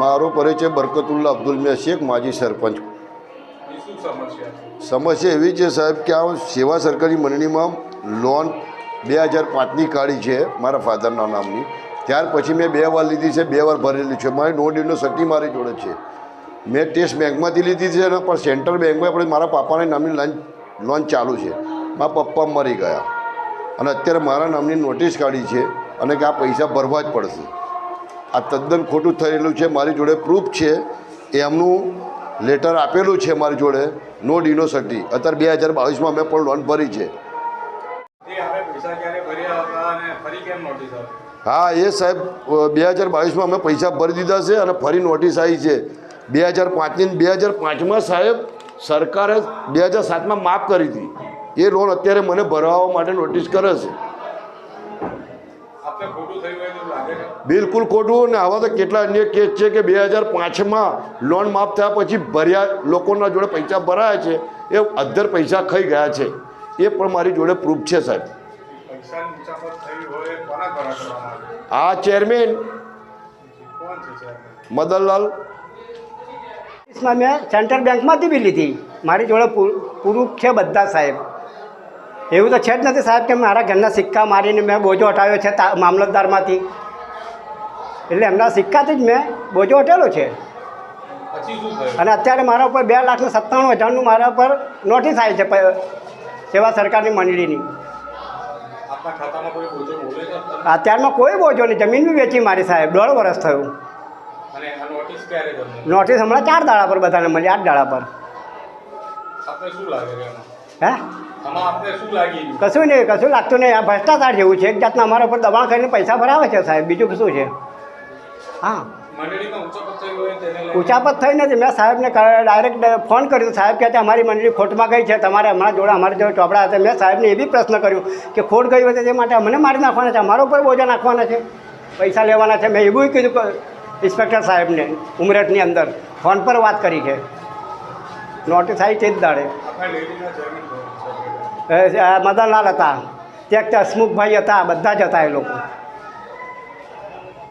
મારો પરિચય બરકતુલ્લા અબ્દુલ મિયા શેખ, માજી સરપંચ। સમસ્યા એવી છે સાહેબ કે આ સેવા સરકારી મંડળીમાં લોન 2005ની કાઢી છે મારા ફાધરના નામની। ત્યાર પછી મેં 2 વાર લીધી છે, 2 વાર ભરેલી છે। મારી નો ડીડનો સર્ટી મારી જોડે છે। મેં ટેસ્ટ બેંકમાંથી લીધી છે ને, પણ સેન્ટ્રલ બેંકમાં આપણે મારા પાપાના નામની લોન ચાલુ છે। મારા પપ્પા મરી ગયા અને અત્યારે મારા નામની નોટિસ કાઢી છે અને કે આ પૈસા ભરવા જ પડશે। આ તદ્દન ખોટું થયેલું છે। મારી જોડે પ્રૂફ છે, એમનું લેટર આપેલું છે મારી જોડે, નો ડીનો સર્ટી। અત્યારે 2022માં મેં પણ લોન ભરી છે। હા એ સાહેબ 2022માં અમે પૈસા ભરી દીધા છે અને ફરી નોટિસ આવી છે 2005ની। 2005માં સાહેબ સરકારે 2007માં માફ કરી હતી એ લોન, અત્યારે મને ભરાવવા માટે નોટિસ કરે છે। બિલકુલ ખોટું। ને આવા તો કેટલા અન્ય કેસ છે કે 2005માં લોન માફ થયા પછી ભર્યા, લોકોના જોડે પૈસા ભરાયા છે, એ અધ્ધર પૈસા ખાઈ ગયા છે। એ પણ મારી જોડે પ્રૂફ છે સાહેબ। આ ચેરમેન મદનલાલ। મેં સેન્ટ્રલ બેંકમાંથી બી લીધી, મારી જોડે પ્રૂફ છે બધા સાહેબ। એવું તો છે જ નથી સાહેબ કે મારા ઘરના સિક્કા મારીને મેં બોજો હટાવ્યો છે મામલતદારમાંથી, એટલે એમના સિક્કાથી જ મેં બોજો હટાવેલો છે। અને અત્યારે મારા ઉપર 2,97,000નું મારા ઉપર નોટિસ આવી છે સેવા સરકારની મંડળીની। અત્યારમાં કોઈ બોજો નહીં, જમીન બી વેચી મારી સાહેબ, 1.5 વર્ષ થયું। નોટિસ હમણાં 4 દાડા પર બધાને મળી, 8 દાડા પર। હે કશું નહીં, કશું લાગતું નહીં। આ ભ્રષ્ટાચાર જેવું છે, એક જાતના અમારા ઉપર દબાણ કરીને પૈસા ભરાવે છે સાહેબ, બીજું શું છે? હા, ઉચાપત થઈ નથી। મેં સાહેબને ડાયરેક્ટ ફોન કર્યો, સાહેબ કહે છે અમારી મંડળી ખોટમાં ગઈ છે, તમારે હમણાં જોડે અમારી જોડે ચોપડા હતા। મેં સાહેબને એ બી પ્રશ્ન કર્યો કે ખોટ ગઈ હોય તે માટે અમને મારી નાખવાના છે, અમારા ઉપર બોજા નાખવાના છે, પૈસા લેવાના છે। મેં એવું કીધું ઇન્સ્પેક્ટર સાહેબને ઉમરેઠની અંદર ફોન પર વાત કરી છે। નોટિસ આવી તે જ દાડે મદનલાલ હતા, ત્યાં હસમુખભાઈ હતા, બધા જ હતા એ લોકો।